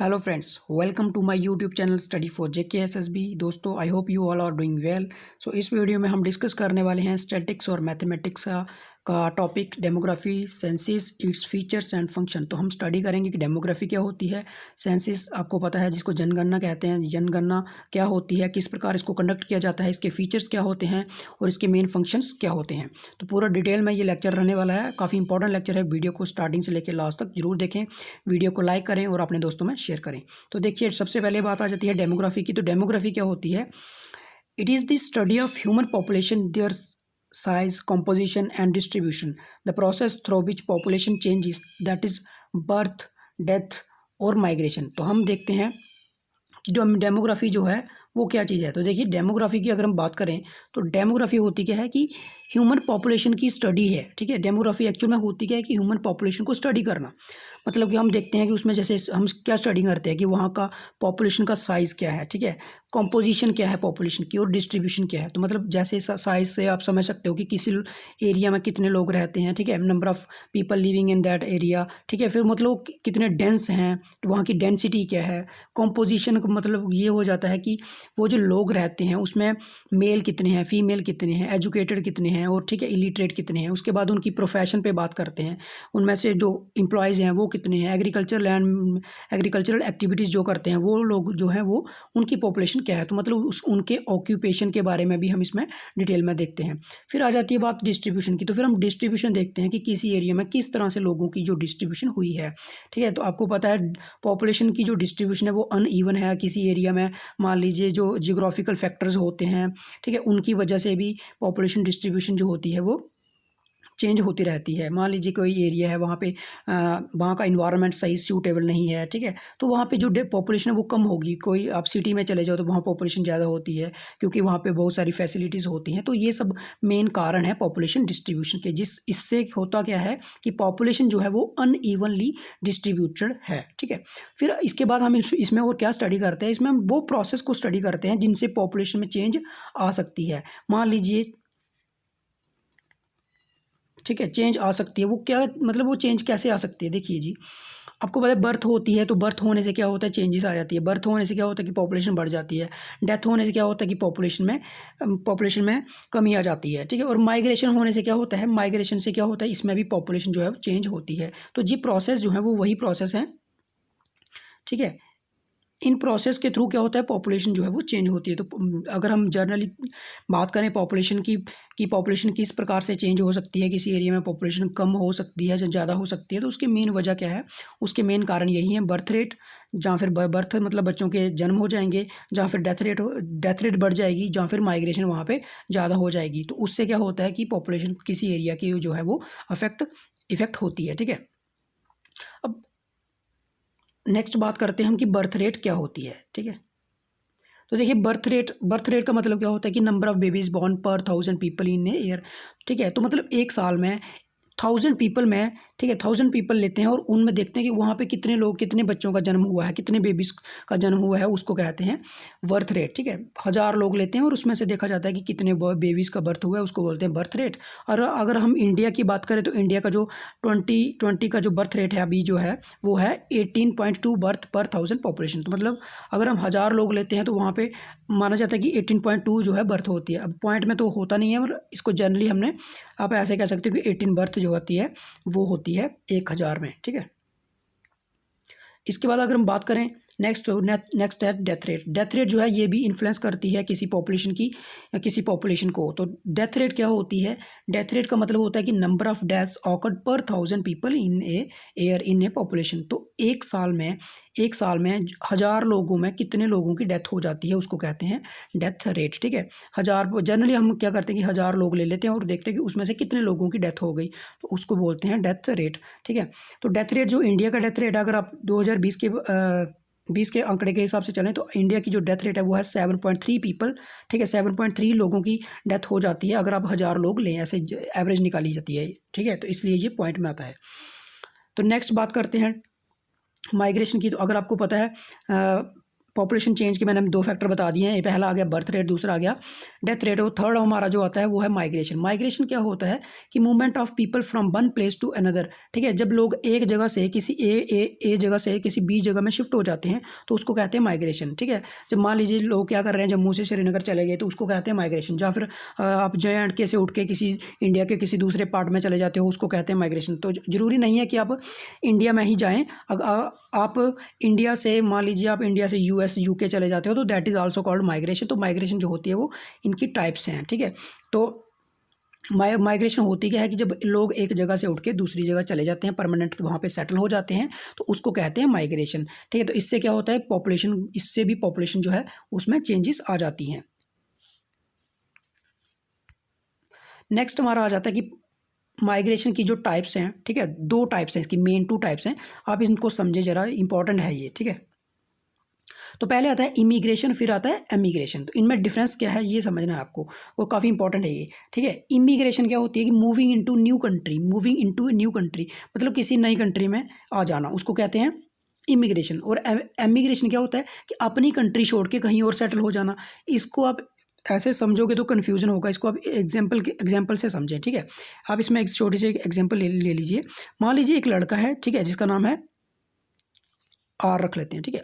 Hello friends, welcome to my YouTube channel study for JKSSB. दोस्तों, I hope you all are doing well. So इस video में हम discuss करने वाले हैं स्टैटिक्स और मैथमेटिक्स का topic demography, census, its features and function. तो हम स्टडी करेंगे कि डेमोग्राफी क्या होती है, सेंसिस आपको पता है जिसको जनगणना कहते हैं, जनगणना क्या होती है, किस प्रकार इसको कंडक्ट किया जाता है, इसके फीचर्स क्या होते हैं और इसके मेन फंक्शंस क्या होते हैं। तो पूरा डिटेल में ये लेक्चर रहने वाला है। काफ़ी इंपॉर्टेंट लेक्चर है। वीडियो को स्टार्टिंग से लेकर लास्ट तक जरूर देखें, वीडियो को लाइक करें और अपने दोस्तों में शेयर करें। तो देखिए, सबसे पहले बात आ जाती है डेमोग्राफी की। तो डेमोग्राफी क्या होती है? It is the study of human population, their size, composition and distribution, the process through which population changes, that is birth, death और migration। तो हम देखते हैं कि जो डेमोग्राफी जो है वो क्या चीज़ है। तो देखिए, डेमोग्राफी की अगर हम बात करें तो डेमोग्राफी होती क्या है कि ह्यूमन पॉपुलेशन की स्टडी है। ठीक है, डेमोग्राफी एक्चुअल में होती क्या है कि ह्यूमन पॉपुलेशन को स्टडी करना। मतलब कि हम देखते हैं कि उसमें जैसे हम क्या स्टडी करते हैं कि वहाँ का पॉपुलेशन का साइज़ क्या है, ठीक है, कॉम्पोजिशन क्या है पॉपुलेशन की और डिस्ट्रीब्यूशन क्या है। तो मतलब जैसे साइज़ से आप समझ सकते हो कि किसी एरिया में कितने लोग रहते हैं, ठीक है, number of people living in that area, ठीक है। फिर मतलब कितने डेंस हैं, तो वहाँ की डेंसिटी क्या है। कॉम्पोजिशन का मतलब ये हो जाता है कि वो जो लोग रहते हैं उसमें मेल कितने हैं, फीमेल कितने हैं, एजुकेटेड कितने हैं और ठीक है इलिटरेट कितने हैं। उसके बाद उनकी प्रोफेशन पे बात करते हैं, उनमें से जो एम्प्लॉयज़ हैं वो कितने हैं, एग्रीकल्चरल एक्टिविटीज़ जो करते हैं वो लोग जो हैं वो उनकी पॉपुलेशन क्या है। तो मतलब उनके ऑक्यूपेशन के बारे में भी हम इसमें डिटेल में देखते हैं। फिर आ जाती है बात डिस्ट्रीब्यूशन की। तो फिर हम डिस्ट्रीब्यूशन देखते हैं कि किसी एरिया में किस तरह से लोगों की जो डिस्ट्रीब्यूशन हुई है, ठीक है। तो आपको पता है पॉपुलेशन की जो डिस्ट्रीब्यूशन है वो अनइवन है। किसी एरिया में मान लीजिए जो जियोग्राफिकल फैक्टर्स होते हैं, ठीक है, उनकी वजह से भी पॉपुलेशन डिस्ट्रीब्यूशन जो होती है वो चेंज होती रहती है। मान लीजिए कोई एरिया है वहाँ पे वहाँ का इन्वायरमेंट सही सूटेबल नहीं है, ठीक है, तो वहाँ पे जो पॉपुलेशन है वो कम होगी। कोई आप सिटी में चले जाओ तो वहाँ पॉपुलेशन ज़्यादा होती है क्योंकि वहाँ पे बहुत सारी फैसिलिटीज़ होती हैं। तो ये सब मेन कारण है पॉपुलेशन डिस्ट्रीब्यूशन के, इससे होता क्या है कि पॉपुलेशन जो है वो अनइवनली डिस्ट्रीब्यूटेड है, ठीक है। फिर इसके बाद हम इसमें और क्या स्टडी करते हैं, इसमें हम वो प्रोसेस को स्टडी करते हैं जिनसे पॉपुलेशन में चेंज आ सकती है। मान लीजिए, ठीक है, चेंज आ सकती है। वो क्या मतलब वो चेंज कैसे आ सकती है? देखिए जी, आपको पता है बर्थ होती है तो बर्थ होने से क्या होता है, चेंजेस आ जाती है। बर्थ होने से क्या होता है कि पॉपुलेशन बढ़ जाती है। डेथ होने से क्या होता है कि पॉपुलेशन में कमी आ जाती है, ठीक है। और माइग्रेशन होने से क्या होता है, माइग्रेशन से क्या होता है, इसमें भी पॉपुलेशन जो है चेंज होती है। तो ये प्रोसेस जो है वो वही प्रोसेस है, ठीक है। इन प्रोसेस के थ्रू क्या होता है, पॉपुलेशन जो है वो चेंज होती है। तो अगर हम जनरली बात करें पॉपुलेशन की कि पॉपुलेशन किस प्रकार से चेंज हो सकती है, किसी एरिया में पॉपुलेशन कम हो सकती है या ज़्यादा हो सकती है, तो उसकी मेन वजह क्या है, उसके मेन कारण यही है बर्थ रेट, जहाँ फिर बर्थ मतलब बच्चों के जन्म हो जाएंगे, जहाँ फिर डेथ रेट बढ़ जाएगी, जहाँ फिर माइग्रेशन वहाँ पर ज़्यादा हो जाएगी। तो उससे क्या होता है कि पॉपुलेशन किसी एरिया की जो है वो इफ़ेक्ट होती है, ठीक है। अब नेक्स्ट बात करते हैं हम कि बर्थ रेट क्या होती है, ठीक है। तो देखिए, बर्थ रेट का मतलब क्या होता है कि नंबर ऑफ बेबीज बॉर्न पर 1000 पीपल इन ए ईयर, ठीक है। तो मतलब एक साल में 1000 पीपल में, ठीक है, 1000 पीपल लेते हैं और उनमें देखते हैं कि वहाँ पे कितने लोग, कितने बच्चों का जन्म हुआ है, कितने बेबीज का जन्म हुआ है, उसको कहते हैं बर्थ रेट, ठीक है। 1000 लोग लेते हैं और उसमें से देखा जाता है कि कितने बेबीज का बर्थ हुआ है, उसको बोलते हैं बर्थ रेट। और अगर हम इंडिया की बात करें तो इंडिया का जो 2020 का जो बर्थ रेट है अभी जो है वो है 18.2 बर्थ पर 1000 पॉपुलेशन। तो मतलब अगर हम 1000 लोग लेते हैं तो वहाँ पे माना जाता है कि 18.2 जो है बर्थ होती है। अब पॉइंट में तो होता नहीं है, मतलब इसको जनरली हमने आप ऐसे कह सकते हो कि 18 बर्थ जो होती है वो होती है 1000 में, ठीक है। इसके बाद अगर हम बात करें नेक्स्ट है डेथ रेट। डेथ रेट जो है ये भी इन्फ्लुएंस करती है किसी पॉपुलेशन को। तो डेथ रेट क्या होती है, डेथ रेट का मतलब होता है कि नंबर ऑफ डेथ्स ऑकर्ड पर 1000 people in a year in A population. तो एक साल में 1000 लोगों में कितने लोगों की डेथ हो जाती है, उसको कहते हैं डेथ रेट, ठीक है। 1000 जनरली हम क्या करते हैं कि 1000 लोग ले लेते हैं और देखते हैं कि उसमें से कितने लोगों की डेथ हो गई, तो उसको बोलते हैं डेथ रेट, ठीक है। तो डेथ रेट जो इंडिया का डेथ रेट, अगर आप 2020 के आंकड़े के हिसाब से चलें तो इंडिया की जो डेथ रेट है वो है 7.3 पीपल, ठीक है। 7.3 लोगों की डेथ हो जाती है अगर आप 1000 लोग लें, ऐसे एवरेज निकाली जाती है, ठीक है। तो इसलिए ये पॉइंट में आता है। तो नेक्स्ट बात करते हैं माइग्रेशन की। तो अगर आपको पता है पॉपुलेशन चेंज के मैंने 2 फैक्टर बता दिए हैं। ये पहला आ गया बर्थ रेट, दूसरा आ गया डेथ रेट, और थर्ड हमारा जो आता है वो है माइग्रेशन। माइग्रेशन क्या होता है कि movement of people from one place to another, ठीक है। जब लोग एक जगह से किसी ए जगह से किसी बी जगह में शिफ्ट हो जाते हैं तो उसको कहते हैं माइग्रेशन, ठीक है। जब मान लीजिए लोग क्या कर रहे हैं, जम्मू से श्रीनगर चले गए तो उसको कहते हैं माइग्रेशन। या फिर आप JNK से उठ के किसी इंडिया के किसी दूसरे पार्ट में चले जाते हो, उसको कहते हैं माइग्रेशन। तो ज़रूरी नहीं है कि आप इंडिया में ही जाएँ। अगर आप इंडिया से, मान लीजिए आप इंडिया से US UK चले जाते हो तो that is also called migration. तो माइग्रेशन जो होती है वो इनकी टाइप्स हैं, ठीक है। तो माइग्रेशन होती क्या है कि जब लोग एक जगह से उठ के दूसरी जगह चले जाते हैं, परमानेंट वहाँ पे सेटल हो जाते हैं, तो उसको कहते हैं माइग्रेशन, ठीक है। तो इससे क्या होता है, पॉपुलेशन, इससे भी पॉपुलेशन जो है उसमें चेंजेस आ जाती हैं। नेक्स्ट हमारा आ जाता है कि माइग्रेशन की जो टाइप्स हैं, ठीक है, 2 टाइप्स हैं इसकी, मेन 2 टाइप्स हैं। आप इनको समझे ज़रा, इंपॉर्टेंट है ये, ठीक है। तो पहले आता है इमिग्रेशन, फिर आता है एमिग्रेशन। तो इनमें डिफरेंस क्या है ये समझना है आपको, वो काफ़ी इंपॉर्टेंट है ये, ठीक है। इमिग्रेशन क्या होती है कि moving into new country, moving into new country, मतलब किसी नई कंट्री में आ जाना, उसको कहते हैं इमिग्रेशन। और एमिग्रेशन क्या होता है कि अपनी कंट्री छोड़ के कहीं और सेटल हो जाना। इसको आप ऐसे समझोगे तो कन्फ्यूजन होगा, इसको आप एग्जाम्पल से समझें, ठीक है। आप इसमें एक छोटी सी एग्जाम्पल ले लीजिए। मान लीजिए एक लड़का है, ठीक है, जिसका नाम है आर, रख लेते हैं, ठीक है।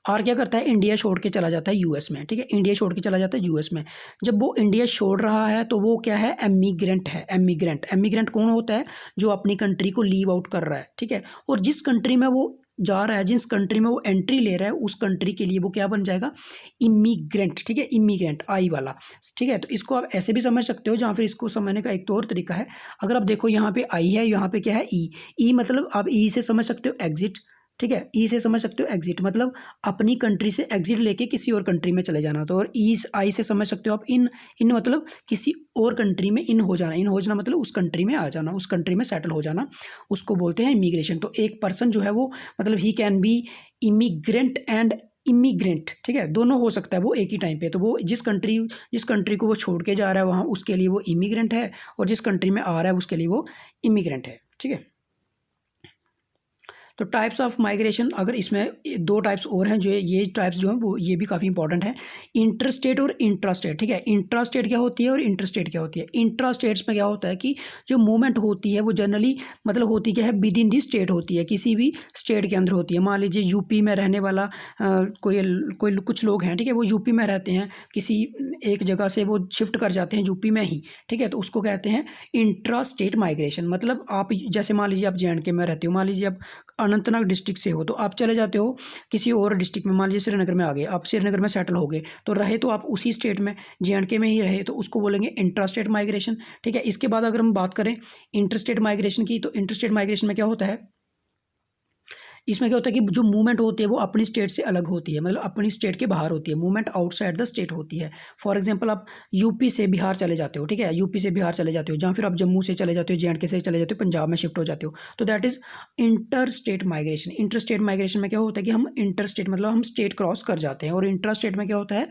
आर क्या करता है, इंडिया छोड़ के चला जाता है US में, ठीक है। इंडिया छोड़ के चला जाता है US में। जब वो इंडिया छोड़ रहा है तो वो क्या है, एमिग्रेंट है। एमिग्रेंट कौन होता है, जो अपनी कंट्री को लीव आउट कर रहा है, ठीक है। और जिस कंट्री में वो जा रहा है, जिस कंट्री में वो एंट्री ले रहा है, उस कंट्री के लिए वो क्या बन जाएगा, इमिग्रेंट, ठीक है। इमिग्रेंट आई वाला, ठीक है। तो इसको आप ऐसे भी समझ सकते हो, जहाँ फिर इसको समझने का एक तो और तरीका है। अगर आप देखो यहाँ पे आई है, यहाँ पे क्या है, ई मतलब आप ई से समझ सकते हो एग्जिट, ठीक है। ई से समझ सकते हो एग्जिट, मतलब अपनी कंट्री से एग्जिट लेके किसी और कंट्री में चले जाना। तो और ई आई से समझ सकते हो आप इन मतलब किसी और कंट्री में इन हो जाना मतलब उस कंट्री में आ जाना, उस कंट्री में सेटल हो जाना, उसको बोलते हैं इमिग्रेशन। तो एक पर्सन जो है वो मतलब he can be immigrant and immigrant, ठीक है, दोनों हो सकता है वो एक ही टाइम पे। तो वो जिस कंट्री को वो छोड़ के जा रहा है वहाँ, उसके लिए वो इमिग्रेंट है, और जिस कंट्री में आ रहा है उसके लिए वो इमिग्रेंट है, ठीक है। तो टाइप्स ऑफ माइग्रेशन, अगर इसमें 2 टाइप्स और हैं, जो ये टाइप्स जो हैं वो ये भी काफ़ी इंपॉर्टेंट है, इंटरस्टेट और इंट्रास्टेट, ठीक है। इंट्रास्टेट क्या होती है और इंटरस्टेट क्या होती है। इंट्रास्टेट्स में क्या होता है कि जो मूवमेंट होती है वो जनरली मतलब होती क्या है, विद इन दी स्टेट होती है, किसी भी स्टेट के अंदर होती है। मान लीजिए यूपी में रहने वाला कोई कुछ लोग हैं, ठीक है, वो यूपी में रहते हैं, किसी एक जगह से वो शिफ्ट कर जाते हैं यूपी में ही, ठीक है। तो उसको कहते हैं इंट्रा स्टेट माइग्रेशन। मतलब आप जैसे मान लीजिए आप JNK में रहते हो, मान लीजिए आप अनंतनाग डिस्ट्रिक्ट से हो, तो आप चले जाते हो किसी और डिस्ट्रिक्ट में, मान लीजिए श्रीनगर में आ गए, आप श्रीनगर में सेटल हो गए, तो रहे तो आप उसी स्टेट में JNK में ही रहे, तो उसको बोलेंगे इंट्रास्टेट माइग्रेशन, ठीक है। इसके बाद अगर हम बात करें इंटरस्टेट माइग्रेशन की, तो इंटरस्टेट माइग्रेशन में क्या होता है, इसमें क्या होता है कि जो मूवमेंट होती है वो अपनी स्टेट से अलग होती है, मतलब अपनी स्टेट के बाहर होती है, मूवमेंट आउटसाइड द स्टेट होती है। फॉर एग्जांपल आप यूपी से बिहार चले जाते हो, ठीक है, यूपी से बिहार चले जाते हो, या फिर आप जम्मू से चले जाते हो, JNK से चले जाते हो, पंजाब में शिफ्ट हो जाते हो, तो that is inter state migration. Inter state migration में क्या होता है कि हम इंटर स्टेट मतलब हम स्टेट क्रॉस कर जाते हैं, और इंट्रा स्टेट में क्या होता है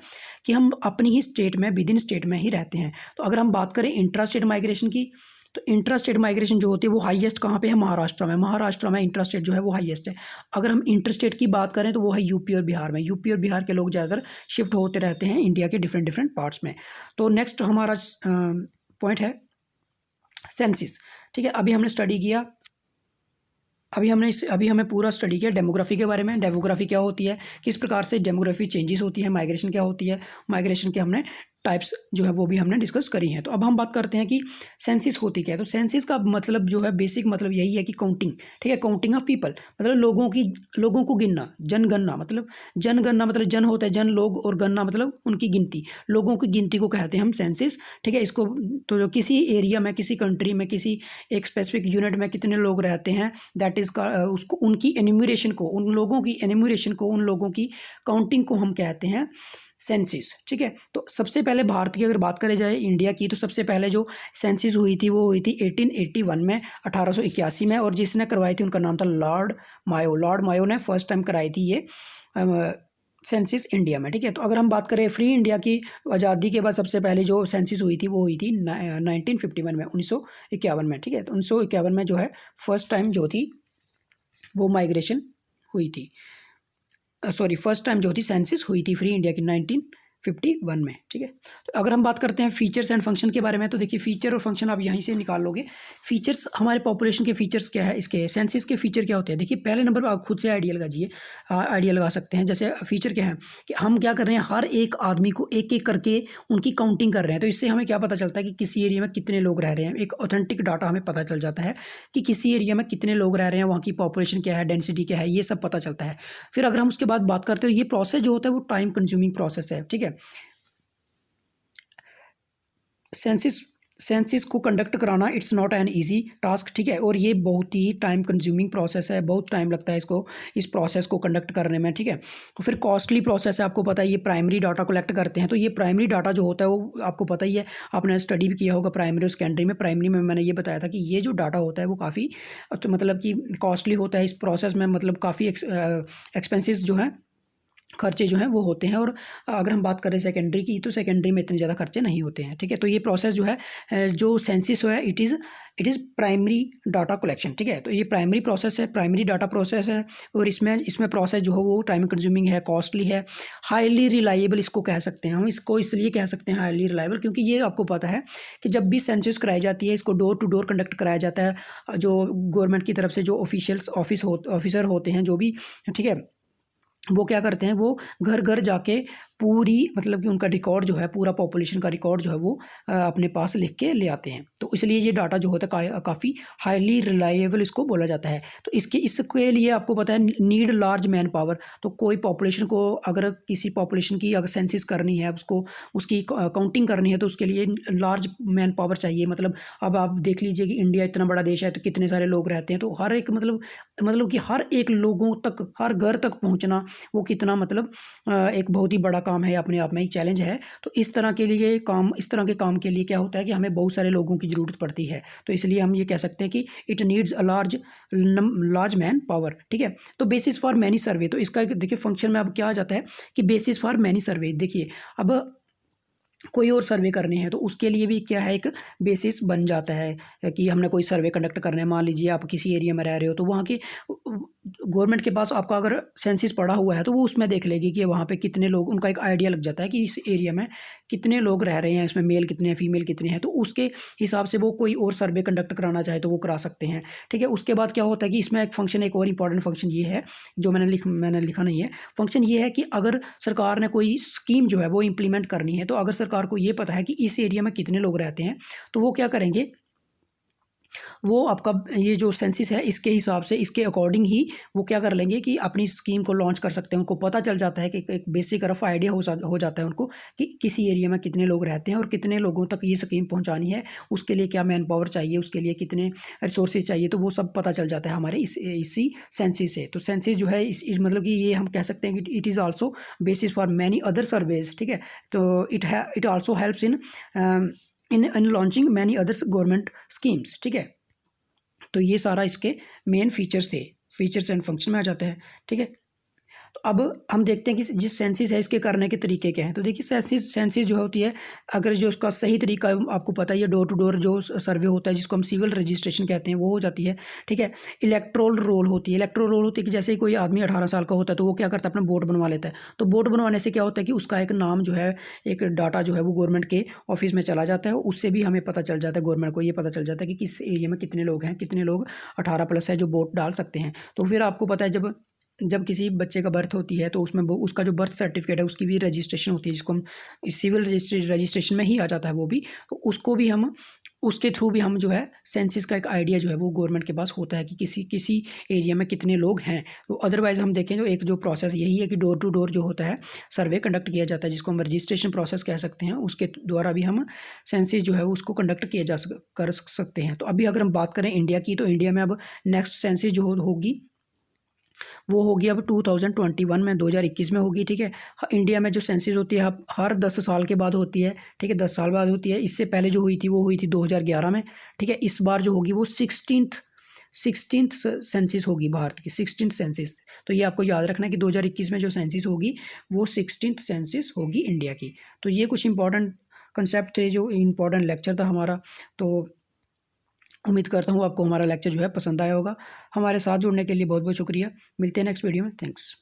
कि हम अपनी ही स्टेट में, विद इन स्टेट में ही रहते हैं। तो अगर हम बात करें इंट्रा स्टेट माइग्रेशन की, तो इंट्रा स्टेट माइग्रेशन जो होती है वो हाईएस्ट कहाँ पे है, महाराष्ट्र में। महाराष्ट्र में इंट्रा स्टेट जो है वो हाईएस्ट है। अगर हम इंटर स्टेट की बात करें तो वो है यूपी और बिहार में। यूपी और बिहार के लोग ज़्यादातर शिफ्ट होते रहते हैं इंडिया के डिफरेंट पार्ट्स में। तो नेक्स्ट हमारा पॉइंट है सेंसिस, ठीक है। अभी हमने स्टडी किया, अभी हमें पूरा स्टडी किया डेमोग्राफी के बारे में। डेमोग्राफी क्या होती है, किस प्रकार से डेमोग्राफी चेंजेस होती है, माइग्रेशन क्या होती है, माइग्रेशन के हमने टाइप्स जो है वो भी हमने डिस्कस करी हैं। तो अब हम बात करते हैं कि सेंसिस होती क्या है। तो सेंसिस का मतलब जो है बेसिक मतलब यही है कि काउंटिंग, ठीक है, काउंटिंग ऑफ पीपल, मतलब लोगों को गिनना, जनगणना मतलब जन होता है जन, लोग, और गणना मतलब उनकी गिनती, लोगों की गिनती को कहते हैं हम सेंसिस, ठीक है। इसको तो जो किसी एरिया में, किसी कंट्री में, किसी एक स्पेसिफिक यूनिट में कितने लोग रहते हैं, दैट इज का उसको उनकी एन्यूमरेशन को, उन लोगों की एन्यूमरेशन को, उन लोगों की काउंटिंग को हम कहते हैं सेंसिस, ठीक है। तो सबसे पहले भारत की अगर बात करें जाए, इंडिया की, तो सबसे पहले जो सेंसिस हुई थी वो हुई थी 1881 में, 1881 में, और जिसने करवाई थी उनका नाम था लॉर्ड मायो। लॉर्ड मायो ने फर्स्ट टाइम कराई थी ये सेंसिस इंडिया में, ठीक है। तो अगर हम बात करें फ्री इंडिया की, आज़ादी के बाद सबसे पहले जो सेंसिस हुई थी वो हुई थी 1951 में, 1951 में, ठीक है। तो 1951 में जो है फर्स्ट टाइम जो थी वो माइग्रेशन हुई थी। सॉरी फर्स्ट टाइम जो थी सेंसिस हुई थी फ्री इंडिया की 1951 में, ठीक है। तो अगर हम बात करते हैं फीचर्स एंड फंक्शन के बारे में, तो देखिए फीचर और फंक्शन आप यहीं से निकाल लोगे। फीचर्स हमारे पॉपुलेशन के फीचर्स क्या है, इसके सेंसिस के फीचर क्या होते हैं। देखिए पहले नंबर पर आप खुद से आइडिया लगाइए, आइडिया लगा सकते हैं। जैसे फीचर क्या है कि हम क्या कर रहे हैं, हर एक आदमी को एक एक करके उनकी काउंटिंग कर रहे हैं। तो इससे हमें क्या पता चलता है कि किसी एरिया में कितने लोग रह रहे हैं। एक ऑथेंटिक डाटा हमें पता चल जाता है कि किसी एरिया में कितने लोग रह रहे हैं, वहाँ की पॉपुलेशन क्या है, डेंसिटी क्या है, ये सब पता चलता है। फिर अगर हम उसके बाद बात करते हैं, ये प्रोसेस जो होता है वो टाइम कंज्यूमिंग प्रोसेस है, ठीक है। सेंसिस को कंडक्ट कराना it's not an easy task, ठीक है। और ये बहुत ही टाइम कंज्यूमिंग प्रोसेस है, बहुत टाइम लगता है इसको, इस प्रोसेस को कंडक्ट करने में, ठीक है। और फिर कॉस्टली प्रोसेस है, आपको पता है। ये प्राइमरी डाटा कलेक्ट करते हैं, तो ये प्राइमरी डाटा जो होता है वो आपको पता ही है, आपने स्टडी भी किया होगा प्राइमरी और सेकेंडरी में। प्राइमरी में मैंने ये बताया था कि ये जो डाटा होता है वो काफ़ी मतलब कि कॉस्टली होता है इस प्रोसेस में, मतलब काफ़ी एक्सपेंसिस जो है, खर्चे जो हैं वो होते हैं। और अगर हम बात करें सेकेंडरी की, तो सेकेंडरी में इतने ज़्यादा खर्चे नहीं होते हैं, ठीक है। तो ये प्रोसेस जो है, जो सेंसिस है, it is primary data collection, ठीक है। तो ये प्राइमरी प्रोसेस है, प्राइमरी डाटा प्रोसेस है। और इसमें प्रोसेस जो है वो टाइम कंज्यूमिंग है, कॉस्टली है, हाईली रिलायबल इसको कह सकते हैं हम। इसको इसलिए कह सकते हैं हाईली रिलायबल, क्योंकि ये आपको पता है कि जब भी सेंसिस कराई जाती है, इसको डोर टू डोर कंडक्ट कराया जाता है। जो गवर्नमेंट की तरफ से जो ऑफिसर होते हैं जो भी, ठीक है, वो क्या करते हैं, वो घर घर जाके पूरी मतलब कि उनका रिकॉर्ड जो है, पूरा पॉपुलेशन का रिकॉर्ड जो है वो अपने पास लिख के ले आते हैं। तो इसलिए ये डाटा जो होता है काफ़ी हाईली रिलायबल इसको बोला जाता है। तो इसके लिए आपको पता है नीड लार्ज मैन पावर। तो कोई पॉपुलेशन को, अगर किसी पॉपुलेशन की अगर सेंसिस करनी है, उसको उसकी काउंटिंग करनी है, तो उसके लिए लार्ज मैन पावर चाहिए। मतलब अब आप देख लीजिए कि इंडिया इतना बड़ा देश है, तो कितने सारे लोग रहते हैं। तो हर एक मतलब कि हर एक लोगों तक, हर घर तक पहुँचना वो कितना मतलब एक बहुत ही बड़ा काम है, अपने आप में एक चैलेंज है। तो इस तरह के काम के लिए क्या होता है कि हमें बहुत सारे लोगों की ज़रूरत पड़ती है। तो इसलिए हम ये कह सकते हैं कि it needs a large man power, ठीक है। तो बेसिस फॉर मैनी सर्वे, तो इसका देखिए फंक्शन में अब क्या आ जाता है कि बेसिस फॉर मैनी सर्वे। देखिए अब कोई और सर्वे करने हैं, तो उसके लिए भी क्या है, एक बेसिस बन जाता है कि हमने कोई सर्वे कंडक्ट करना है। मान लीजिए आप किसी एरिया में रह रहे हो, तो वहाँ के गवर्नमेंट के पास आपका अगर सेंसिस पड़ा हुआ है, तो वो उसमें देख लेगी कि वहाँ पे कितने लोग, उनका एक आइडिया लग जाता है कि इस एरिया में कितने लोग रह रहे हैं, इसमें मेल कितने हैं, फीमेल कितने हैं। तो उसके हिसाब से वो कोई और सर्वे कंडक्ट कराना चाहे तो वो करा सकते हैं, ठीक है। उसके बाद क्या होता है कि इसमें एक फंक्शन, एक और इंपॉर्टेंट फंक्शन ये है जो मैंने लिखा नहीं है। फंक्शन ये है कि अगर सरकार ने कोई स्कीम जो है वो इम्प्लीमेंट करनी है, तो अगर सरकार को ये पता है कि इस एरिया में कितने लोग रहते हैं, तो वो क्या करेंगे, वो आपका ये जो सेंसिस है इसके हिसाब से, इसके अकॉर्डिंग ही वो क्या कर लेंगे कि अपनी स्कीम को लॉन्च कर सकते हैं। उनको पता चल जाता है कि एक बेसिक रफ आइडिया हो जाता है उनको कि किसी एरिया में कितने लोग रहते हैं और कितने लोगों तक ये स्कीम पहुंचानी है, उसके लिए क्या मैन पावर चाहिए, उसके लिए कितने रिसोर्सेज चाहिए। तो वो सब पता चल जाता है हमारे इसी सेंसिस से। तो सेंसिस जो है मतलब कि ये हम कह सकते हैं कि it is also basis for many other surveys, ठीक है। तो it also helps in launching many others government schemes, ठीक है। तो ये सारा इसके मेन फीचर्स थे, फीचर्स एंड फंक्शन में आ जाता है, ठीक है। तो अब हम देखते हैं कि जिस सेंसिस है इसके करने के तरीके क्या हैं। तो देखिए सेंसिस जो होती है, अगर जो उसका सही तरीका आपको पता है, ये डोर टू डोर जो सर्वे होता है जिसको हम सिविल रजिस्ट्रेशन कहते हैं, वो हो जाती है, ठीक है। इलेक्ट्रोल रोल होती है, इलेक्ट्रोल रोल होती है कि जैसे ही कोई आदमी 18 साल का होता है, तो वो क्या करता है, अपना वोट बनवा लेता है। तो वोट बनवाने से क्या होता है कि उसका एक नाम जो है, एक डाटा जो है वो गवर्नमेंट के ऑफिस में चला जाता है। उससे भी हमें पता चल जाता है, गवर्नमेंट को ये पता चल जाता है कि किस एरिया में कितने लोग हैं, कितने लोग 18+ है जो वोट डाल सकते हैं। तो फिर आपको पता है जब किसी बच्चे का बर्थ होती है, तो उसमें वो उसका जो बर्थ सर्टिफिकेट है उसकी भी रजिस्ट्रेशन होती है, जिसको हम सिविल रजिस्ट्रेशन में ही आ जाता है वो भी। तो उसको भी हम, उसके थ्रू भी हम जो है सेंसिस का एक आइडिया जो है वो गवर्नमेंट के पास होता है कि किसी एरिया में कितने लोग हैं। तो अदरवाइज़ हम देखें तो एक जो प्रोसेस यही है कि डोर टू डोर जो होता है सर्वे कंडक्ट किया जाता है, जिसको हम रजिस्ट्रेशन प्रोसेस कह सकते हैं। उसके द्वारा भी हम सेंसिस जो है उसको कंडक्ट कर सकते हैं। तो अभी अगर हम बात करें इंडिया की, तो इंडिया में अब नेक्स्ट सेंसिस जो होगी वो होगी अब 2021 में, 2021 में होगी, ठीक है। इंडिया में जो सेंसिस होती है हर 10 साल के बाद होती है, ठीक है, 10 साल बाद होती है। इससे पहले जो हुई थी वो हुई थी 2011 में, ठीक है। इस बार जो होगी वो सिक्सटीन्थ सेंसिस होगी, भारत की 16th सेंसिस। तो ये आपको याद रखना है कि 2021 में जो सेंसिस होगी वो 16th सेंसिस होगी इंडिया की। तो ये कुछ इंपॉर्टेंट कंसेप्ट थे, जो इंपॉर्टेंट लेक्चर था हमारा। तो उम्मीद करता हूँ आपको हमारा लेक्चर जो है पसंद आया होगा। हमारे साथ जुड़ने के लिए बहुत बहुत शुक्रिया। मिलते हैं नेक्स्ट वीडियो में। थैंक्स।